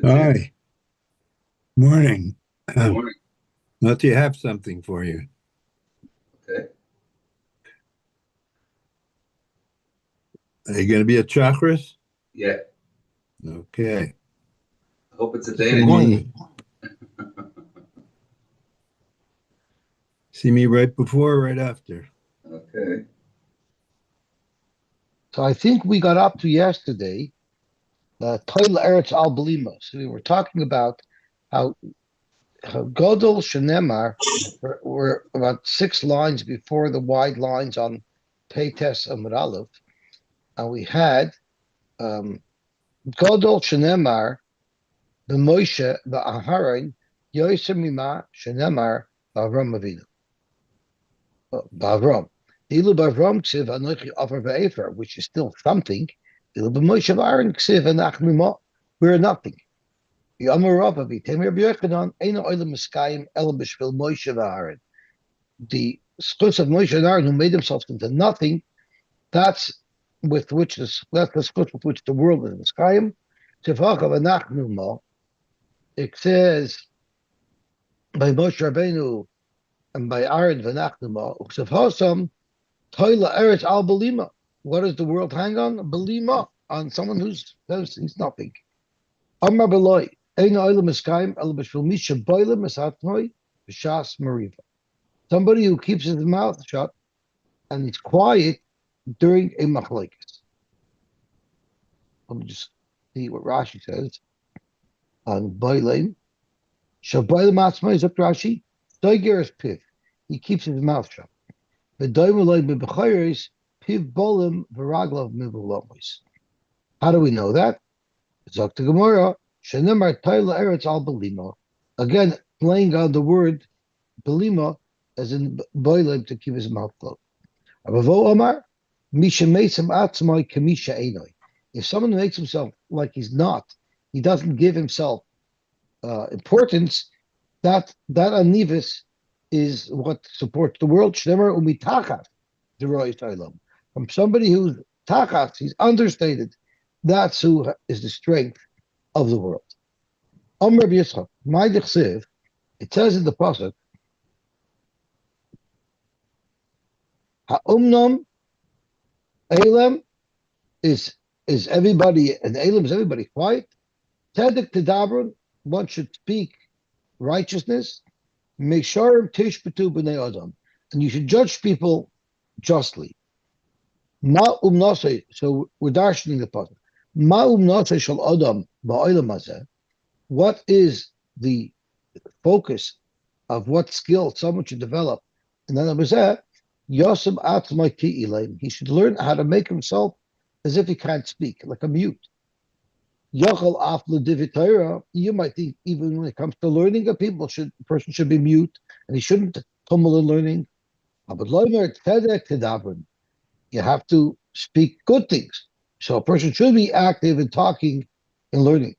Hi, morning. Morning. Let you have something for you. Okay. Are you going to be at Chakras? Yeah. Okay. I hope it's a day See in Yosy. me, see me right before, or right after. Okay. So I think we got up to yesterday, Toil Eretz Al Belima. So we were talking about how, how Godol Shenemar were about 6 lines before the wide lines on Peites and Aleph. And we had um, Godol Shenemar, the Moshe, the Aharon, Yosy Mima Shenemar, Bavram Avinu. Bavram. Ilu Bavram Ksiv Anochi Offer Ve'efer, which is still something. Ilu B'Moshe Aaron Ksiv Anach Mimo. We're nothing. Yomer Rava V'Tem Rabbi Yochanan Eino Olam Miskayim El B'Shvil Moshe Aaron. The schus of Moshe and Aaron, who made themselves into nothing, that's that's the schus with which the world is Miskayim. Tzivachov Anach Mimo. It says by Moshe Rabbeinu and by Aaron V'Nach Mimo. Tzivachosam Toila Eretz Al Belima. What does the world hang on? Belima, on someone who's he's nothing. Amar Beloi. Eino Olam Miskayim El B'Shvil Misha Boilim Esatnoi B'Shas Mariva. Somebody who keeps his mouth shut and is quiet during a machlekes. Let me just see what Rashi says on Boilim. Shaboilim Atzma is up Rashi. Doiger is piv. He keeps his mouth shut. The doimeloi b'bechoros piv bolim v'raglav mivolomis. How do we know that? Zok the Gemara. Shenemar Toila Eretz Al Belima. Again, playing on the word Belima as in Boilim to keep his mouth closed. Avavo Omar, Misha Mesam Atzmai Kamisha Einoi. If someone makes himself like he's not, he doesn't give himself importance, that anivis is what supports the world. Shnemer umitachas deroy tailam. From somebody who's tachas, he's understated. That's who is the strength of the world. Amr Yitzchak, my dechsev, it says in the pasuk, ha'umnam elam is everybody, and elam is everybody quiet. Tzedek tedabrun, one should speak righteousness. Meisharim tishpetu b'nei adam, and you should judge people justly. Ma umnasei, so we're darshaning the pasuk. Ma umnasei shal adam ba'olam hazeh. What is the focus of what skill someone should develop? And then it was that Yosem atzmai ki'ileim. He should learn how to make himself as if he can't speak, like a mute. Yochel afle divitayra. You might think even when it comes to learning, a person should be mute and he shouldn't tumble in learning. But you have to speak good things. So a person should be active in talking and learning.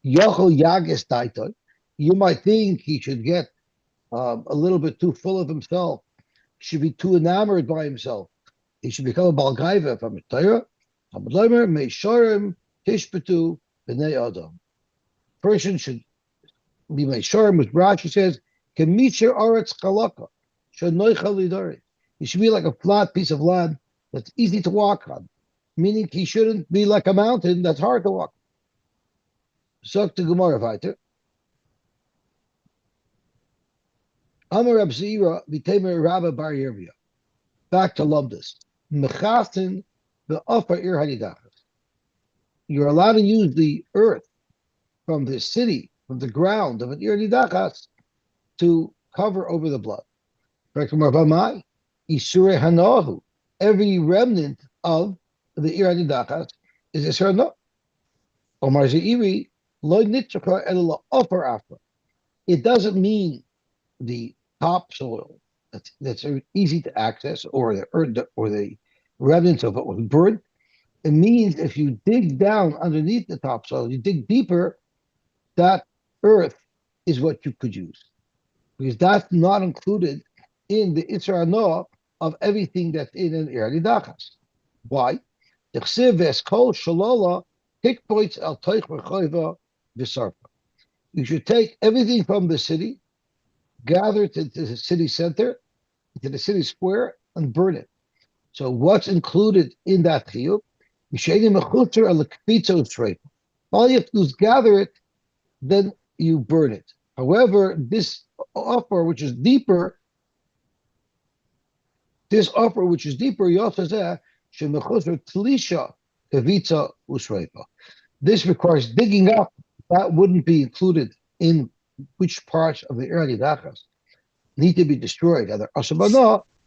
Yochel yages daita. You might think he should get a little bit too full of himself. He should be too enamored by himself. He should become a balgaiva from a Torah. Hamad meisharim tishpetu b'nei adam. Person should be meisharim, which Rashi says, "Kemitcher aretz chalaka shenoichal lidari." He should be like a flat piece of land that's easy to walk on, meaning he shouldn't be like a mountain that's hard to walk. Zok to Gemara weiter. Amar Reb Zira v'temer Rabba Bar Yirmiyah. Back to Lumdus. Mechasin the upper ir hanidachas. You're allowed to use the earth from the city, from the ground of an ir hanidachas to cover over the blood. Isure hanahu. Every remnant of the ir hanidachas is isur no. Omar zeiri lo nitzaka el upper after. It doesn't mean the topsoil that's easy to access, or the earth, or the remnants of what was burnt. It means if you dig down underneath the topsoil, you dig deeper, that earth is what you could use, because that's not included in the Isra Noah of everything that's in an Eridachas. Why? The Chsiv Veskol Shalola Tikpoits El Toich Rechoiva Visarfa. You should take everything from the city, gather it to the city center, to the city square, and burn it. So what's included in that chiyuv? All you have to do is gather it, then you burn it. However, this offer, which is deeper, Yosy tlisha kavitza usreipa. This requires digging up. That wouldn't be included in which parts of the early dachas need to be destroyed.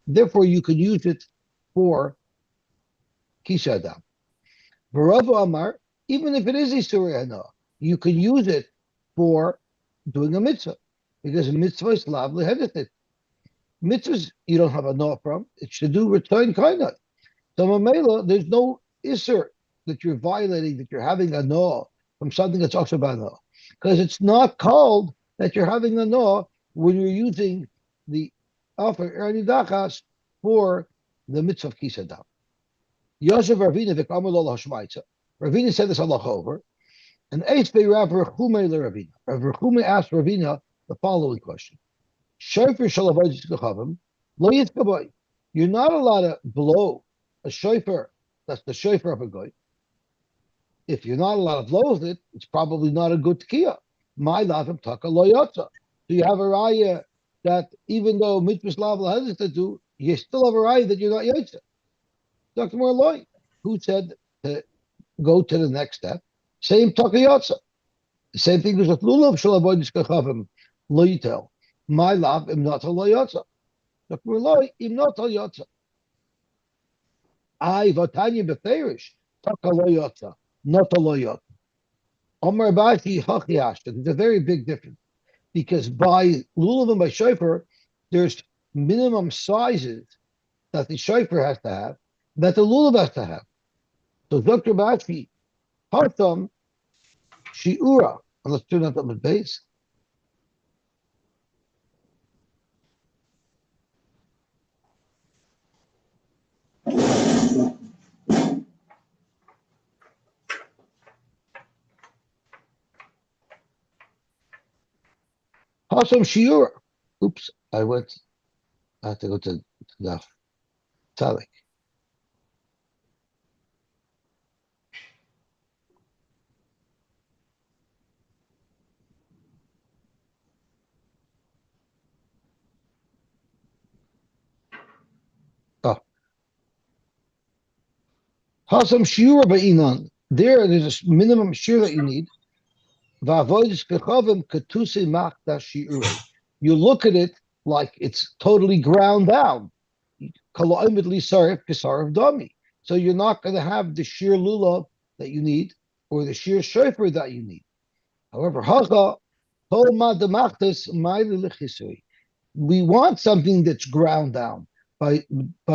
Therefore, you could use it for kisha adam. Barava Amar, even if it is Isuri Hana, you can use it for doing a mitzvah, because a mitzvah is lavli hedited. Mitzvahs you don't have a no from, it's to do return kindness. So Mamela, there's no Isser that you're violating, that you're having a no from something that's also by no. Because it's not called that you're having a no when you're using the offer Erni Dachas for the mitzvah of Kisadam. Yosef Ravina v'kamal hashmaitza. Ravina said this Allah over, and Eisbei Rav Rechume le Ravina. Rav Rechume asked Ravina the following question: Shofar shalavayis kachavim lo yitzkaboy. You're not allowed to blow a shofar. That's the shofar of a goy. If you're not allowed to blow with it, it's probably not a good tekiah. My lavim taka lo yotza. So you have a raya that even though mitzvah lav has to do, you still have a raya that you're not yotza. Dr. Morloy, who said to go to the next step, same takayotza. The same thing was with lulav shalavodis kachavim lo yitel. My love im not lo yotza. Dr. Morloy im not lo yotza. I votanya beferish taka lo yotza, not lo yotza. Omar Bati hachiashta. There's a very big difference because by lulav and by shofar, there's minimum sizes that the shofar has to have, that the lulav has to have. So Dr. Bachi, Hartam, Shiura, and let's turn that up at base. Hartam Shiura. Oops, I have to go to the Talik. Hasam shiur ba'inan. There's a minimum shiur that you need. You look at it like it's totally ground down. So you're not going to have the sheer lulav that you need or the sheer shofar that you need. However, we want something that's ground down. By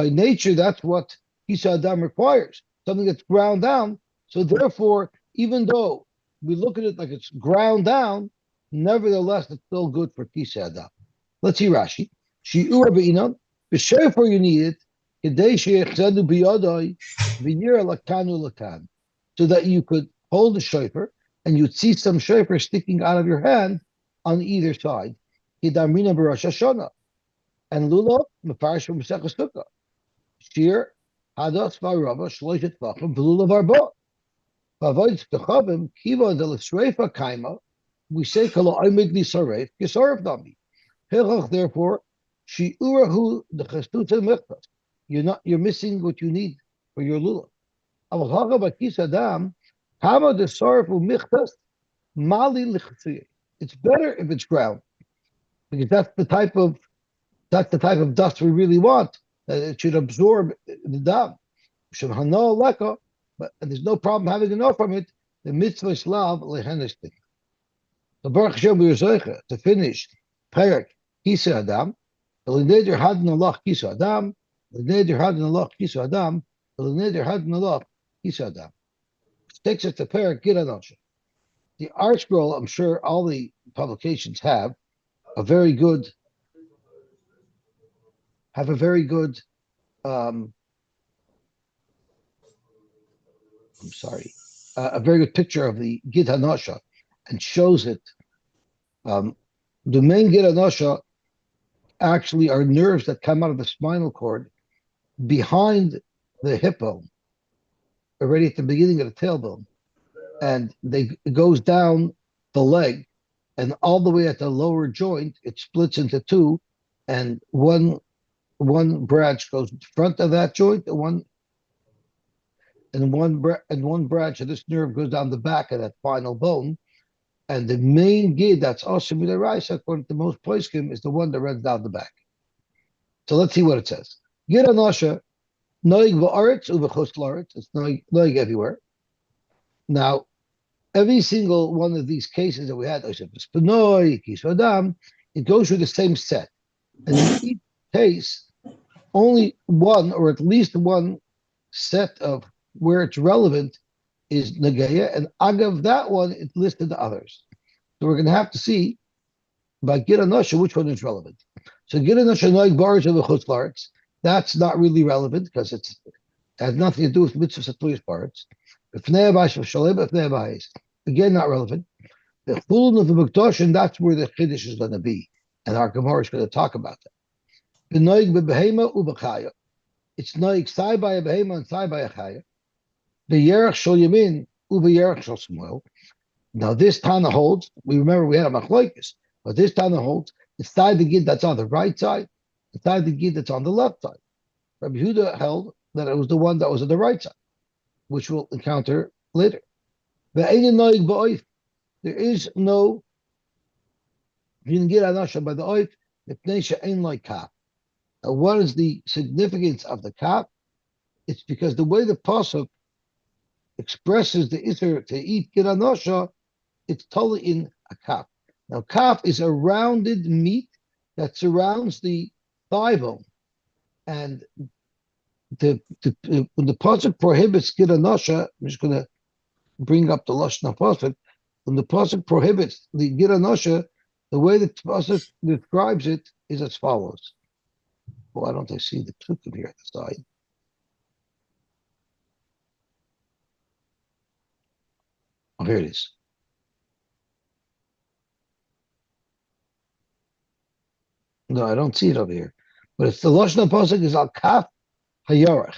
nature, that's what Kisa Adam requires, something that's ground down. So therefore, even though we look at it like it's ground down, nevertheless, it's still good for Kisa Adam. Let's see Rashi. Shi'ur be'inon, b'shofar you need it, so that you could hold the shofar and you'd see some shofar sticking out of your hand on either side. And lulav mefarish from Mesechus Sukkah. Shir hadas v'arava shloishet tvachim v'lulav arba. V'avoid k'chavim kiva delesreifa kaima. We say kala oimid nisaref kisaref dami. Hilchach therefore shi'urahu dechestutze mechtas. You're missing what you need for your lulav. Aval hacha bakis adam kama desaref u'michtas mali lichtziyeh. It's better if it's ground because that's the type of dust we really want. That it should absorb the dam. But there's no problem having enough from it. The mitzvah is lav lehenistik. The Baruch Hashem we are to finish Perek Kisa Adam. L'neder hadin Allah Kisa Adam. L'neder hadin Allah Kisa Adam. L'neder hadin Allah Kisa Adam. Takes us to Perek Gidanosh. The art scroll, I'm sure all the publications have a very good a very good picture of the Gid Hanasha. and shows it. The main Gid Anosha actually are nerves that come out of the spinal cord behind the hip bone, already at the beginning of the tailbone, and it goes down the leg, and all the way at the lower joint, it splits into two, and one branch goes in front of that joint, and one branch of this nerve goes down the back of that final bone. And the main gid that's also midaraisa, according to most poskim, is the one that runs down the back. So let's see what it says. Gid anosha noig va'aretz uvechos laretz. It's noig everywhere. Now, every single one of these cases that we had, it goes through the same set. And in each case, only one or at least one set of where it's relevant is Nageya, and agav that one, it listed the others. So we're going to have to see by Gid Anosha which one is relevant. So Gid Anosha Noig Bars of Chutz Laretz, that's not really relevant because it has nothing to do with mitzvahs at Tuyas parts. Again, not relevant. The Chulin of the Mukdoshin, that's where the Chiddush is going to be, and our Gemara is going to talk about that. The Noig Bebehema Ubachaya. It's Noig Sai by a Behema and Sai by a Chaya. The Yerach Shol Yamin Uba Yerach Shol Shmuel. Now this Tana holds. We remember we had a Machlokes, but this Tana holds. The side the gid that's on the right side, the side the gid that's on the left side. Rabbi Yehuda held that it was the one that was on the right side, which we'll encounter later. There is no. You can get anasha by the oif. If ain't like kaf. Now, what is the significance of the kaf? It's because the way the pasuk expresses the isser to eat giranosha, it's totally in a kaf. Now, kaf is a rounded meat that surrounds the thigh bone, and when the pasuk prohibits giranosha, I'm just going to bring up the lashon pasuk. When the pasuk prohibits the giranosha, the way the pasuk describes it is as follows. Why don't I see the psukim here at the side? Oh, here it is. No, I don't see it over here. But it's the Lashon Pasuk is al kaf hayarach,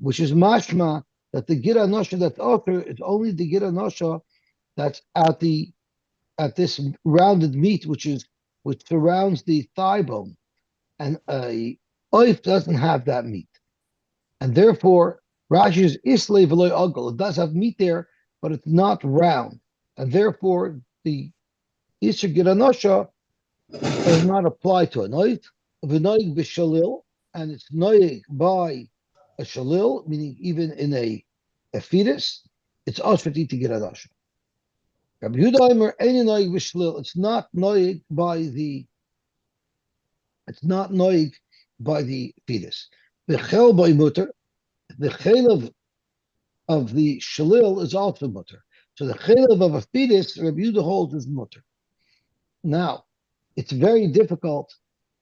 which is mashma that the gira nosha that's offered is only the gira nosha that's at this rounded meat, which surrounds the thigh bone, and a oif doesn't have that meat, and therefore Rashi is islay v'loy agol. It does have meat there, but it's not round, and therefore the isher gira nosha does not apply to a noig. V'noig b'shalil, and it's noig by a shalil, meaning even in a fetus, it's also to get a dasha. Rabbi Yehuda Omer any noig b'shalil. It's not noig by the fetus. The chel by mutter, the chel of the shalil is also mutter. So the chel of a fetus, Rabbi Yehuda holds is mutter. Now, it's very difficult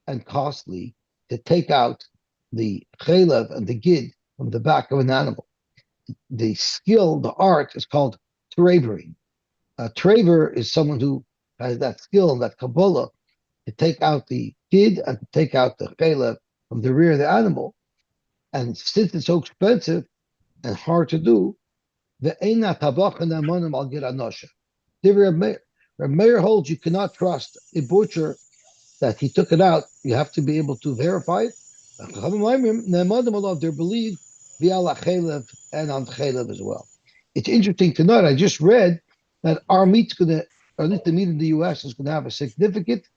and costly to take out the chelev and the gid from the back of an animal. The skill, the art, is called travering. A traver is someone who has that skill, that kabbalah, to take out the gid and to take out the chelev from the rear of the animal. And since it's so expensive and hard to do, the eina tabach and amonim al gid anosha. Reb Meir holds you cannot trust a butcher that he took it out. You have to be able to verify it. They're believed via chelev and on chelev as well. It's interesting to note. I just read that our meat's going to, or at least the meat in the U.S. is going to have a significant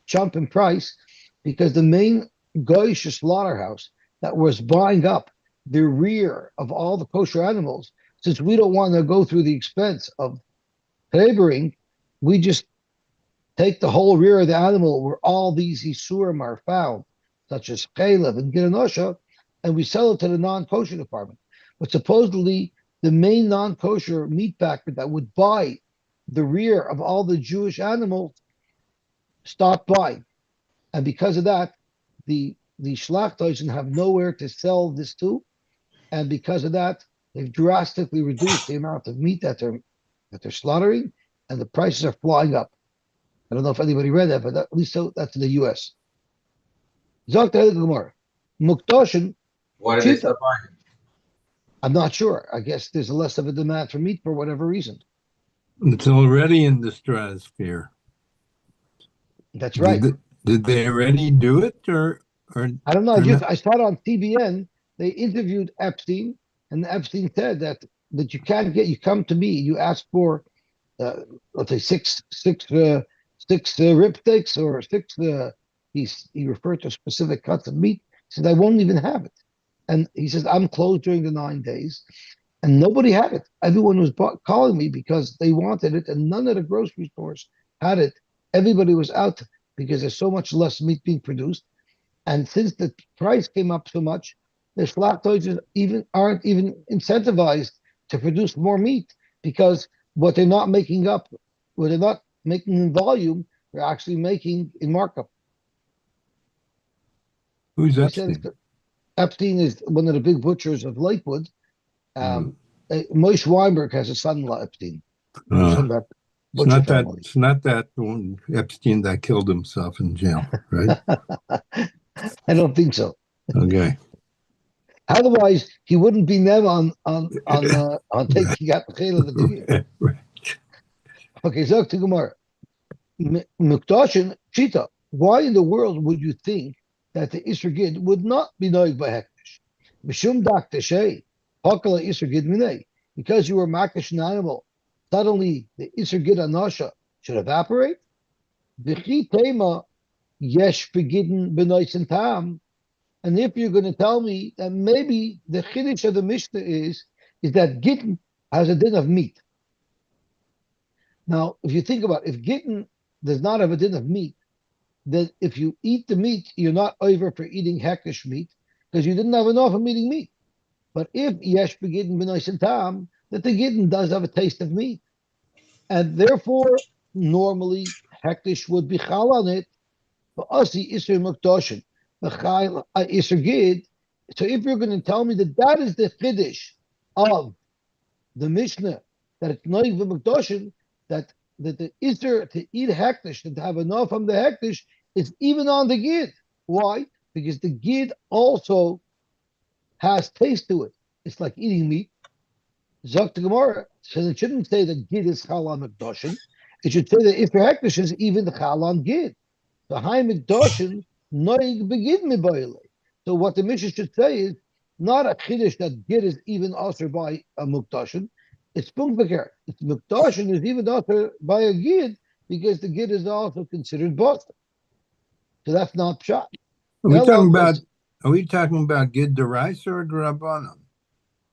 jump in price because the main goyish slaughterhouse that was buying up the rear of all the kosher animals, since we don't want to go through the expense of laboring, we just take the whole rear of the animal where all these isurim are found, such as chelev and giranosha, and we sell it to the non-kosher department. But supposedly, the main non-kosher meat packer that would buy the rear of all the Jewish animals stopped buying. And because of that, the shlachtoisen have nowhere to sell this to. And because of that, they've drastically reduced the amount of meat that they're slaughtering. and the prices are flying up. I don't know if anybody read that, but at least that's in the U.S. Zok the Gemara, Muktoshin Why did they Cheetah. stop buying? I'm not sure. I guess there's less of a demand for meat for whatever reason. It's already in the stratosphere. That's right. Did they already do it or I don't know. they're not? I saw it on TBN. They interviewed Epstein, and Epstein said that you can't get. You come to me, you ask for, let's say six rib steaks or six. He referred to specific cuts of meat. He said I won't even have it, and he says I'm closed during the 9 days, and nobody had it. Everyone was calling me because they wanted it, and none of the grocery stores had it. Everybody was out because there's so much less meat being produced. And since the price came up so much, the Schlachtoids aren't even incentivized to produce more meat because what they're not making up, what they're not making in volume, they're actually making in markup. Who's He says Epstein? Epstein is one of the big butchers of Lakewood. Moshe Weinberg has a son-in-law, Epstein, who's from that butcher family. It's not that one Epstein that killed himself in jail, right? I don't think so. Okay. Otherwise, he wouldn't be never on taking out the Chel of the year. Right. Okay, Zok to Gemara. Muktoshin Chita. Why in the world would you think that the Isser Gid would not be noig by Hektish? Mishum dak teshay. Hakala Isser Gid minay. Because you were makish an animal, suddenly the Isser Gid anasha should evaporate? V'chi tema yesh begidden benois and tam. And if you're going to tell me that maybe the chiddush of the Mishnah is that gittin has a din of meat. Now, if you think about it, if gittin does not have a din of meat, then if you eat the meat, you're not over for eating hektish meat because you didn't have enough of eating meat. But if yesh begidden b'nois and tam, that the gittin does have a taste of meat, and therefore normally hektish would be chal on it. But asi isur mukdoshin. Isser Gid. So if you're going to tell me that is the chiddush of the Mishnah, that it's noig v'mukdoshin, that the Isser to eat hektish, to have enough from the hektish, is even on the Gid. Why? Because the Gid also has taste to it. It's like eating meat. Zok to Gemara. So it shouldn't say that Gid is chal on mukdoshin. It should say that if your hektish is even the chal on Gid. The high mukdoshin. So what the Mishnah should say is not a chiddush that gid is even usher by a mukdashin. It's punkbeker. It's mukdashin is even usher by a gid because the gid is also considered boston. So that's not pshat. Are we talking about gid deraisa or drabanan?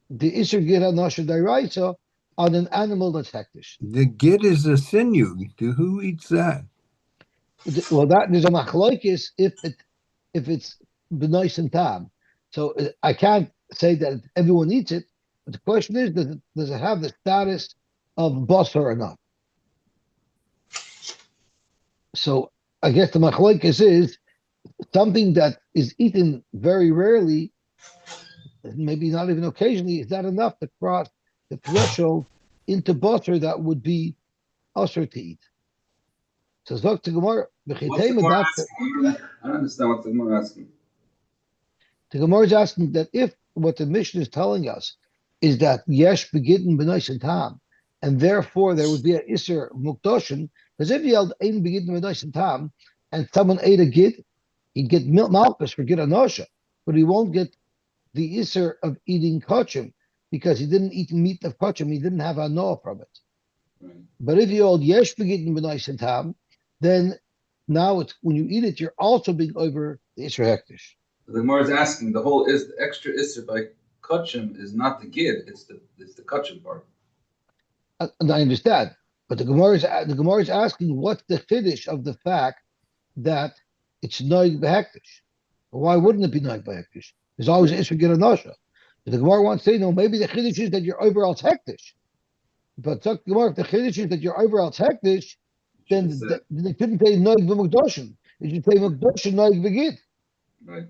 The isher gid hanasher deraisa on an animal that's hektish. The gid is a sinew. Who eats that? Well, that there's a machlokes if it's b'nois and tam. So I can't say that everyone eats it, but the question is, does it have the status of basar or not? So I guess the machlokes is something that is eaten very rarely, maybe not even occasionally, is not enough to cross the threshold into basar that would be usher to eat. So Zok to Gemara. What's the Gemara asking? I don't understand what the Gemara asking. The Gemara is asking that if what the Mishnah is telling us is that yesh begidden b'nois and tam, and therefore there would be an iser mukdoshin, because if you held ein begidden b'nois and tam, and someone ate a gid, he'd get malchus for gid anosha, but he won't get the iser of eating kachim because he didn't eat meat of kachim, he didn't have anoah from it. Right. But if you hold yesh begidden b'nois and tam, then now it's when you eat it, you're also being over the Isra Hektish. The Gemara is asking the whole is the extra Isra by Kachim is not the Gid, it's the Kachim part. And I understand, but the Gemara is asking what's the chiddush of the fact that it's noig b'hektish. Why wouldn't it be noig b'hektish? There's always an Isra Gid Anosha. The Gemara wants to say no. Maybe the chiddush is that you're over al hektish. But the Gemara, if the chiddush is that you're over al hektish, then they couldn't say noig b'mukdoshin. They should say mukdoshin noig b'gid. Right.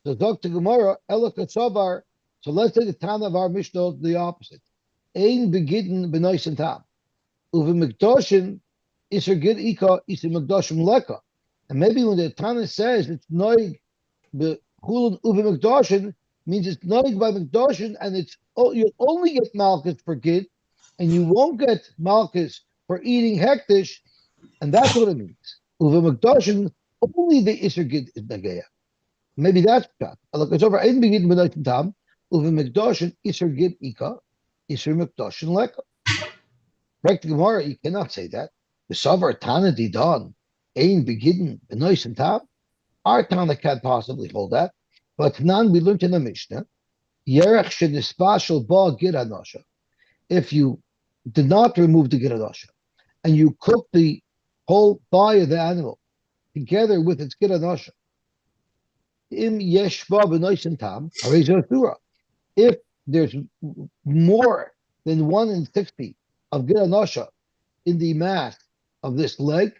So Dr. Gemara, Elok Atzavar. So let's say the Tana of our Mishnah is the opposite. Ein begidden b'nois and tam. Uvimikdoshin Isser Gid Ika Isser Mikdoshim Leka. And maybe when the Tana says it's noig bechulun uvimikdoshin, means it's noig by mikdoshin, and you'll only get malchus for gid, and you won't get malchus for eating hektish, and that's what it means. Uvimikdoshin, only the Isser Gid is nageya. Maybe that's got. Look, it's over. Ein begin b'nayim tam uvimikdoshin Isser Gid Ika Isser Mikdoshin Leka. Correct the Gemara, you cannot say that. The Savar Tana Didan, Ein Begidden, Benois and Tam. Our Tana can't possibly hold that. But Tanan, we learned in the Mishnah, Yerech Shenispashal Ba Giranasha. If you did not remove the Giranasha and you cook the whole thigh of the animal together with its Giranasha, Im Yeshba Benois and Tam, if there's more than 1 in 60 of Giranasha in the mass of this leg,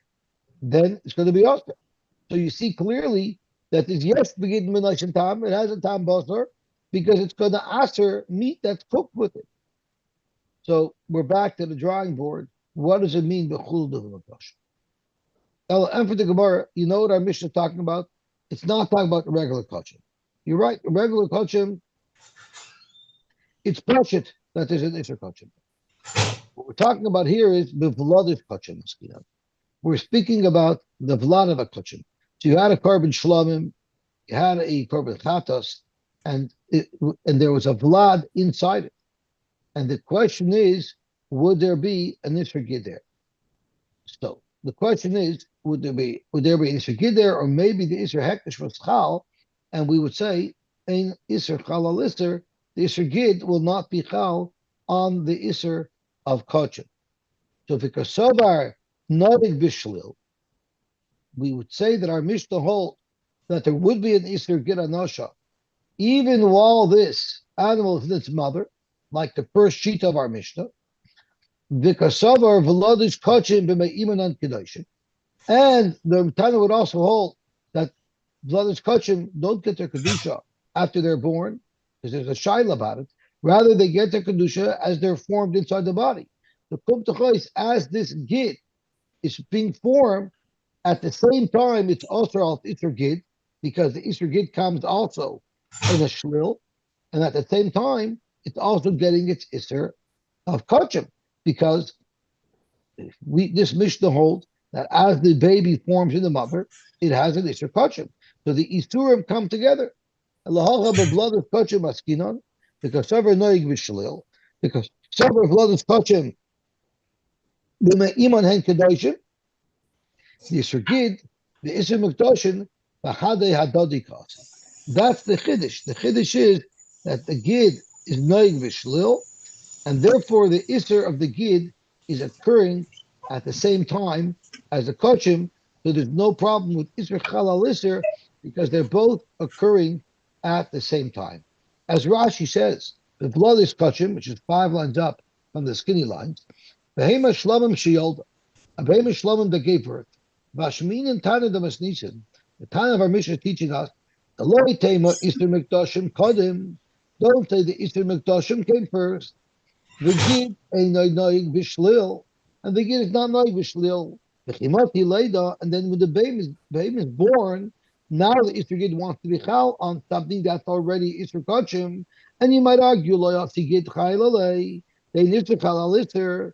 then it's going to be Oscar. So you see clearly that this yes begin Menashe Tam, it has a Tam Basar, because it's going to aser meat that's cooked with it. So we're back to the drawing board. What does it mean, Bechul Duvimakash? And for the Gemara, you know what our Mishnah is talking about? It's not talking about the regular kachim. You're right, the regular kachim, it's pashit that there's an Isser kachim. What we're talking about here is the Vladiv kachim. We're speaking about the Vlad of a kachim. So you had a korban shlamim, you had a korban chatas, and there was a Vlad inside it. And the question is, would there be an Isser Gid there? So the question is, would there be an Isser Gid there, or maybe the Isser Hektish was Chal, and we would say, Ein Isser Chal al Isser, the Isser Gid will not be Chal on the Isser of Kachim. So if it's a Sobar Nodig Bishlil, we would say that our Mishnah holds that there would be an Isser Gid Anosha, even while this animal is in its mother, like the first sheet of our Mishnah, Vikasavar Veladish Kachim B'Me'iman and Kedoshim. And the Tana would also hold that Veladish Kachim don't get their Kedusha after they're born, because there's a shaila about it. Rather, they get their Kedusha as they're formed inside the body. The Kum T'chais, as this Gid is being formed, at the same time, it's also al Isser Gid, because the Isser Gid comes also in a shlil, and at the same time, it's also getting its Isser of Kachim, because this Mishnah holds that as the baby forms in the mother, it has an Isser Kachim. So the Isurim come together. Blood of Kachim askinon, because sever noig v'shlil, because sever blood of Kachim b'me'iman hen kedoshim, the Isser Gid, the Isser Mikdoshin, v'hadei hadodikas. That's the Chiddush. The Chiddush is that the Gid is noig v'shlil, and therefore the Isser of the Gid is occurring at the same time as the Kachim, so there's no problem with Isser Chalal Isser, because they're both occurring at the same time. As Rashi says, the blood is Kachim, which is 5 lines up from the skinny lines. Behema Shlomim Shiyolda, a Behema Shlomim that gave birth. Vashmin and Tana Damasnisin, the Tana of our Mishnah teaching us, the Loi Tema Isser Mikdashim Kodim, don't say the Isser Mikdashim came first. The Gid ain't noig Bishlil, and the Gid is not noig Bishlil. Bechimati Leida, and then when the baby is born, now the Isser Gid wants to be Chal on something that's already Isser Kachim, and you might argue, Lo Yosy Gid Chaylalei, they Isser Chal Isser.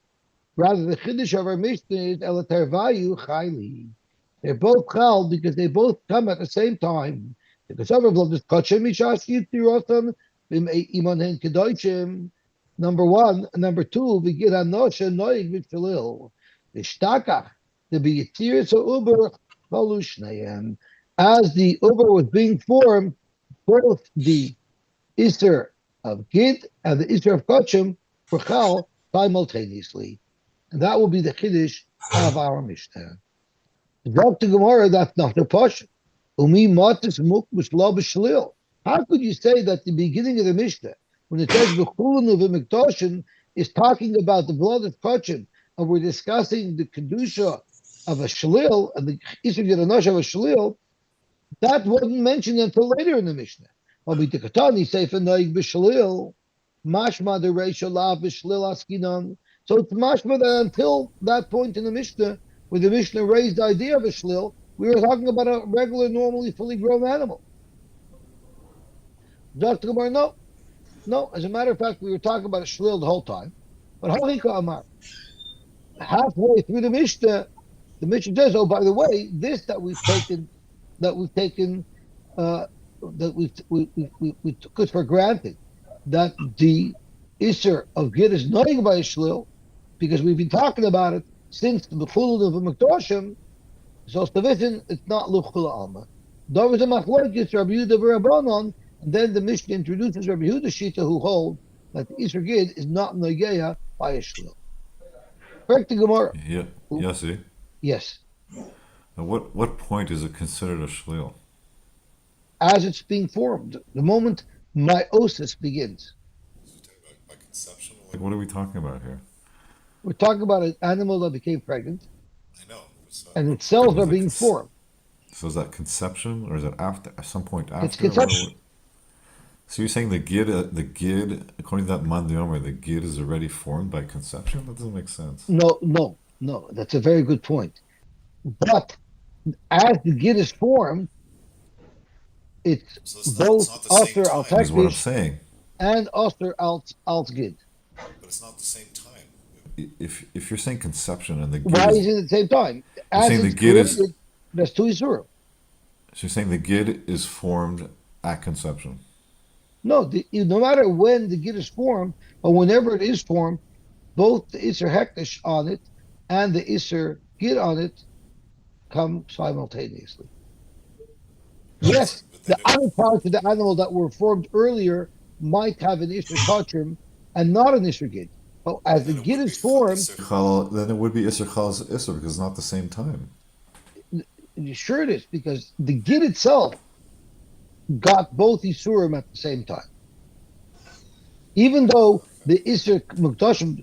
Rather, the Chiddush of our Mishnah is Elater Vayu Chayli. They're both Chal because they both come at the same time. Because other blood is Kachim, Mishash Yitzirotam, Iman Hen Kedoshim. Number one. Number two, we get Anosha Noig Vitfilil. The Shtakach, the B'Yitziris Uber Chalushneim. As the Uber was being formed, both the Isser of Gid and the Isser of Kachim were Chal simultaneously. And that will be the Chiddush of our Mishnah. Dr. Gemara, that's not the Pasha. Umi Matis Muk B'Shlo B'Shlil. How could you say that the beginning of the Mishnah, when it says B'Chulun Uv'Mikdoshin, is talking about the blood of Kachim, and we're discussing the Kedusha of a Shlil, and the Isser Yeranosh of a Shlil, that wasn't mentioned until later in the Mishnah. Mashma the Reisha La B'Shlil Askinon. So it's mashma that until that point in the Mishnah, where the Mishnah raised the idea of a shlil, we were talking about a regular, normally fully grown animal. Dr. Gemara, no, no. As a matter of fact, we were talking about a shlil the whole time. But Halika Amar, halfway through the Mishnah says, "Oh, by the way, this that we've taken, uh, that we took it for granted that the Isser of Gid is knowing by a shlil, because we've been talking about it since the Chulun of the Mekdoshim. So it's not Luchula Alma. There was a machlokes Rabbi Yehuda v'Rabbanon, and then the Mishnah introduces Rabbi Yehuda Shita, who hold that the Isser Gid is not Nogeya by a shlil. Correct the Gemara. Yeah, Yosy. Yes. At what point is it considered a shlil? As it's being formed, the moment meiosis begins. By conception? Like, what are we talking about here? We're talking about an animal that became pregnant, I know. and its cells are Is it being formed. So is that conception, or is it after? At some point after? It's conception. So you're saying the gid, according to that Mandiomer, the gid is already formed by conception? That doesn't make sense. No. That's a very good point. But as the gid is formed, it's both Aser al Is what I'm Tekdish saying. and Aser al Gid. But it's not the same time. If you're saying conception and the gid Why is, is it at the same time? you're As saying the it's gid is, created, there's two Isurim. so you're saying the gid is formed at conception. No, no matter when the gid is formed, or whenever it is formed, both the Isser Hektish on it and the Isser Gid on it come simultaneously. Yes, the other parts of the animal that were formed earlier might have an Isser Kachim and not an Isser Gid. But as the Gid is formed, Then it would be Isser Chal's Isser because it's not the same time. sure it is, because the Gid itself got both Isurim at the same time. Even though the Isser Mukdashim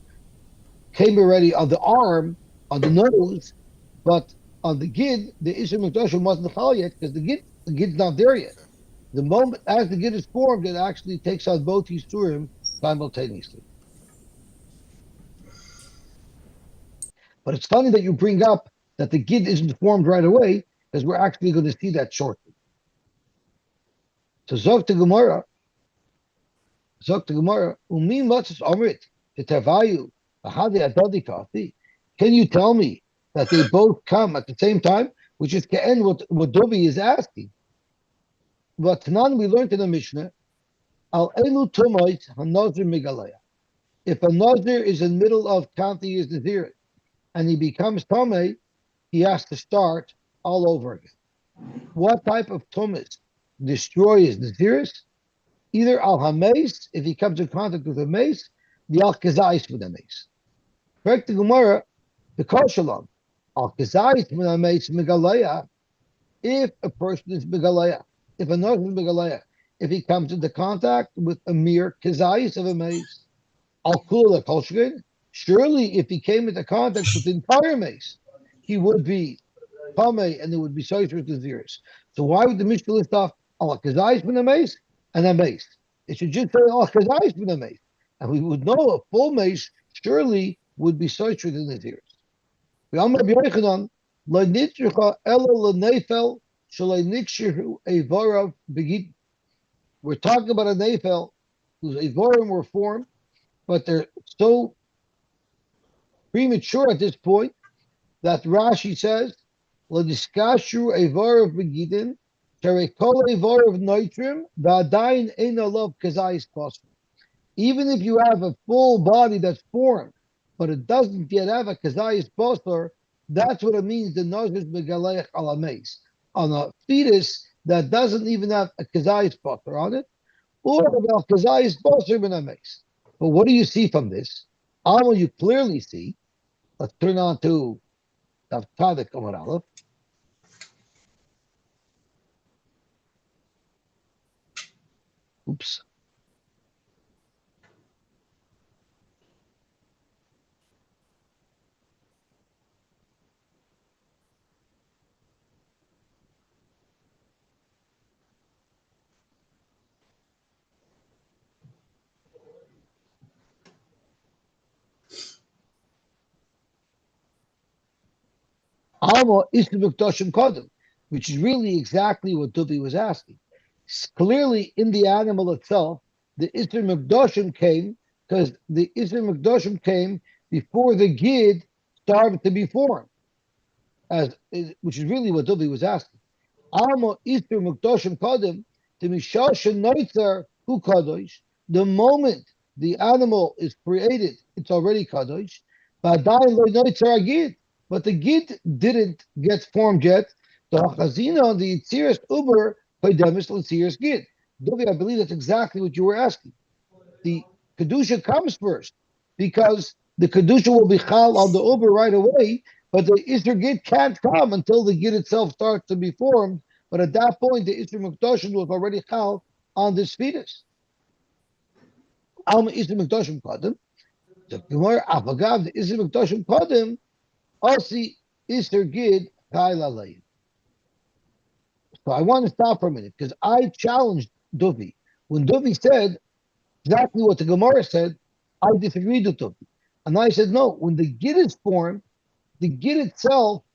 came already on the arm, on the nose, but on the Gid, the Isser Mukdashim wasn't Chal yet, because the Gid's not there yet. The moment as the Gid is formed, it actually takes on both Isurim simultaneously. But it's funny that you bring up that the Gid isn't formed right away, because we're actually going to see that shortly. So Zok the Gemara, Umi Matzos Omrit, Tavayu, Ahadi Adadi Kati. Can you tell me that they both come at the same time? Which is Ke'en what Dovi is asking. But Tanan, we learned in the Mishnah, Al Elu Tumoit HaNazir Migalaya. If a Nazir is in the middle of counting his Nazir and he becomes Tomei, he has to start all over again. What type of Tumas destroys Naziris? Either Al Hameis, if he comes in contact with a mace, the Al Kazais with a mace. Correct the Gemara, the Koshalom. Al Kazais with a mace, Migalaya, if a person is Migalaya, if another is Migalaya, if he comes into contact with a mere Kazais of a mace, Al Kula Kolshkin, surely if he came into contact with the entire mace, he would be Pame and it would be Soiser Naziris. So why would the Mishnah list off Al Kazais with a mace and a mace? It should just say Al Kazais with a mace. And we would know a full mace surely would be Soiser the Naziris. We're talking about a nefel whose evorim were formed, but they're so premature at this point that Rashi says, "L'diskashu evorav begidin, terekol evorav noitrim, v'adayin ein alav kazayis possible." Even if you have a full body that's formed, but it doesn't yet have a kazayis posler, that's what it means. The nozis begalayach alameis on a fetus that doesn't even have a kazayis posler on it, or about kazayis posler benameis. But what do you see from this? Amal, you clearly see. Let's turn on to Tavtadik Amar Aleph. Oops. Alma Isser Mikdashim Kodem, which is really exactly what Dubi was asking. Clearly, in the animal itself, the Isser Mikdashim came because the Isser Mikdashim came before the Gid started to be formed, which is really what Dubi was asking. Alma Isser Mikdashim Kodem, the Mishashin Noitzer Hu Kadosh. The moment the animal is created, it's already Kadosh. But the Gid didn't get formed yet. The Hachazina, the Yitziris Uber, Paidemis L'Tziris Gid. Dovi, I believe that's exactly what you were asking. The Kedusha comes first because the Kedusha will be Chal on the Uber right away, but the Isser Gid can't come until the Gid itself starts to be formed. But at that point, the Isser Mukdashim was already Chal on this fetus. Alma Isser Mukdashim Kadim. The Gemara Afagav, the Isser Mukdashim Kadim, Asi Isser Gid Chayil Alayim. So I want to stop for a minute because I challenged Duvi. When Duvi said exactly what the Gemara said, I disagreed with Duvi. And I said, no, when the Gid is formed, the Gid itself,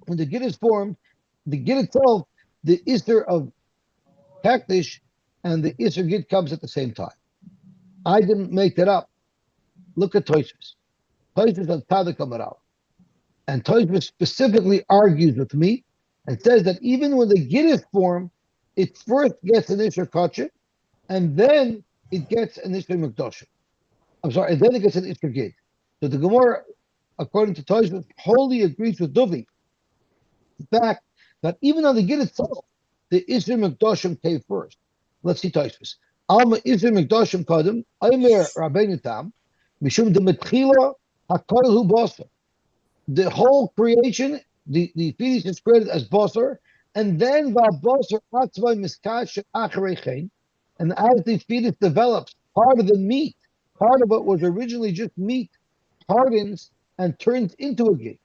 the Gid itself, the Isser of Hektish and the Isser Gid comes at the same time. I didn't make that up. Look at Tosfos. Tosfos on Tadik Amaral. And Tosfos specifically argues with me and says that even when the Gid is formed, it first gets an Isser Kachim, and then it gets an Isser Mikdashim. I'm sorry, and then it gets an Isser Gid. So the Gemara, according to Tosfos, wholly agrees with Duvi. The fact that even on the Gid itself, the Isser Mikdashim came first. Let's see Tosfos. Alma Isser Mikdashim Kadim, Aimer Rabbeinu Tam, Mishum de Metchila HaKol Hu Basar. The whole creation, the fetus is created as Basar, and then Basar Atzvai Miskash Acharechein, and as the fetus develops, part of the meat, part of what was originally just meat, hardens and turns into a gid.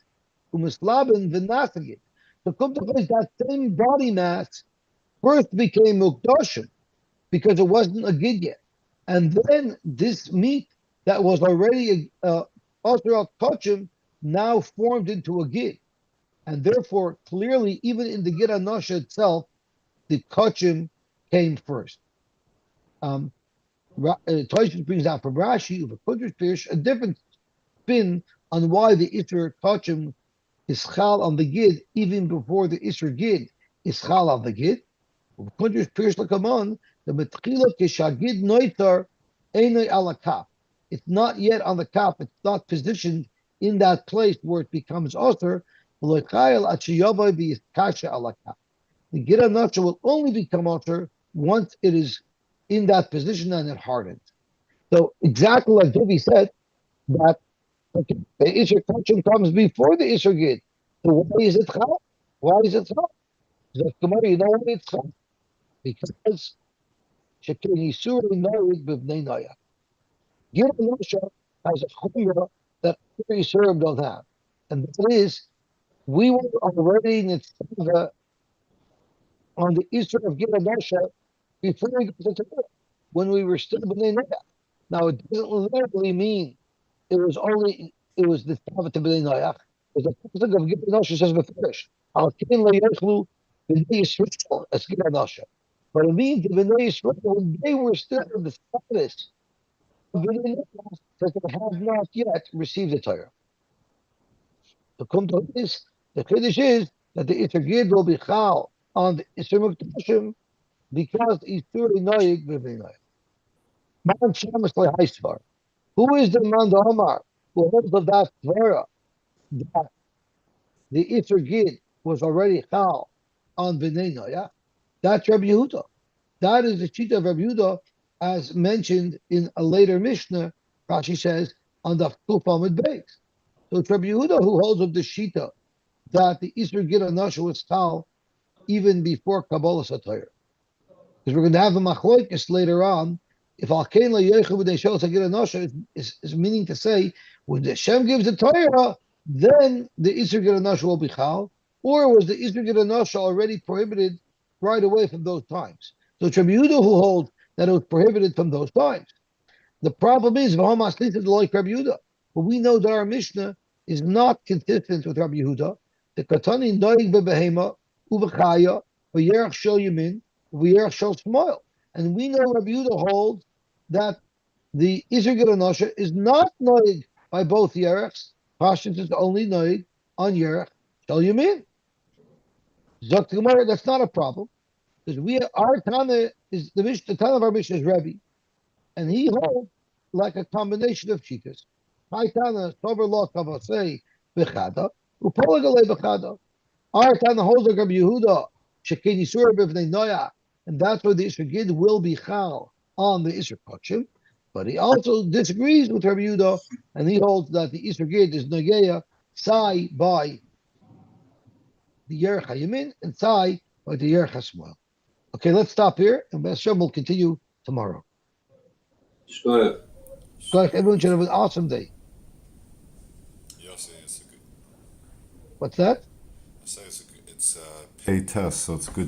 Umislabin v'nasagid. So come to place that same body mass first became Mukdashim because it wasn't a gid yet. And then this meat that was already Osir Kachim now formed into a gid. And therefore, clearly, even in the Gid Anasha itself, the Kachim came first. Tosfos brings out from Rashi, a different spin on why the Isser Kachim is Chal on the Gid, even before the Isser Gid is Chal on the Gid. The Metchila Kishagid Noitar Einoi ala Kaf. It's not yet on the Kaf, it's not positioned in that place where it becomes Osir. The Gid Anasha will only become Osir once it is in that position and it hardens. So exactly like Duvi said, that the Isser Kachim comes before the Isser Gid. So why is it Chal? Why is it Chal? You know why it's Chal? Because Shekin Yisur Noid B'Bnei Noya. Gid Anasha has a chumrah that every Yisurim don't have. And that is, we were already Nitzvah on the Isser of Gid Anasha before we got to Torah, when we were still B'nai Noach. Now, it doesn't literally mean it was the Tava to B'nai Noach. It was the pasuk of Gid Anasha says beforish, Al Kein Lo Yechlu B'nai Yisrael as Gid Anasha. But it means the B'nai Yisrael, when they were still in the status of B'nai Noach, says they have not yet received the Torah. To come to this, the Chiddush is that the Isser Gid will be Chal on the Isser Mukdashim, because Isur Noig B'Bnei Noach. Man Shamas Lehaisvar. Who is the man the Omar who holds of that Svara that the Isser Gid was already Chal on B'nai Noach? That's Rabbi Yehuda. That is the Shita of Rabbi Yehuda, as mentioned in a later Mishnah. Rashi says on the Kufamid Beis. So it's Rabbi Yehuda who holds of the Shita that the Isser Gid Anasha was Chal even before Kabbalah Satayr. Because we're going to have a machloikis later on. If Al-Kain La Yechu B'nei Shol Sagir Anosha is meaning to say, when the Hashem gives the Torah, then the Isser Gid Anosha will be Chal, or was the Isser Gid Anosha already prohibited right away from those times? So it's Rabbi Yehuda who holds that it was prohibited from those times. The problem is, V'hamas Lisa like Rabbi Yehuda. But we know that our Mishnah is not consistent with Rabbi Yehuda. The Katani noig bebehema ubechaya v'yerach shel yamin v'yerach shel shmoil. And we know Rabbi Yehuda holds that the Isser Gid Anosha is not noig by both yerachs. Pashtus is only noig on yerach shel yamin. Zok Gemara, that's not a problem because our Tana is the Tana of our Mishnah is Rebbe, and he holds like a combination of cheetahs. Our Tana sover kavasei bechada upolegale bechada. Our Tana holds like Rabbi Yehuda shekin yisur b'vnei noya, and that's why the Isser Gid will be chal on the Isser Kachim. But he also disagrees with Rabbi Yehuda, and he holds that the Isser Gid is nogeya sai by the Yerech HaYamin and sai by the Yerech HaShmuel. Okay, let's stop here, and Hashem will continue tomorrow. Sure. So everyone should have an awesome day. Yosy, it's a good. What's that? I say it's a pay test, so it's good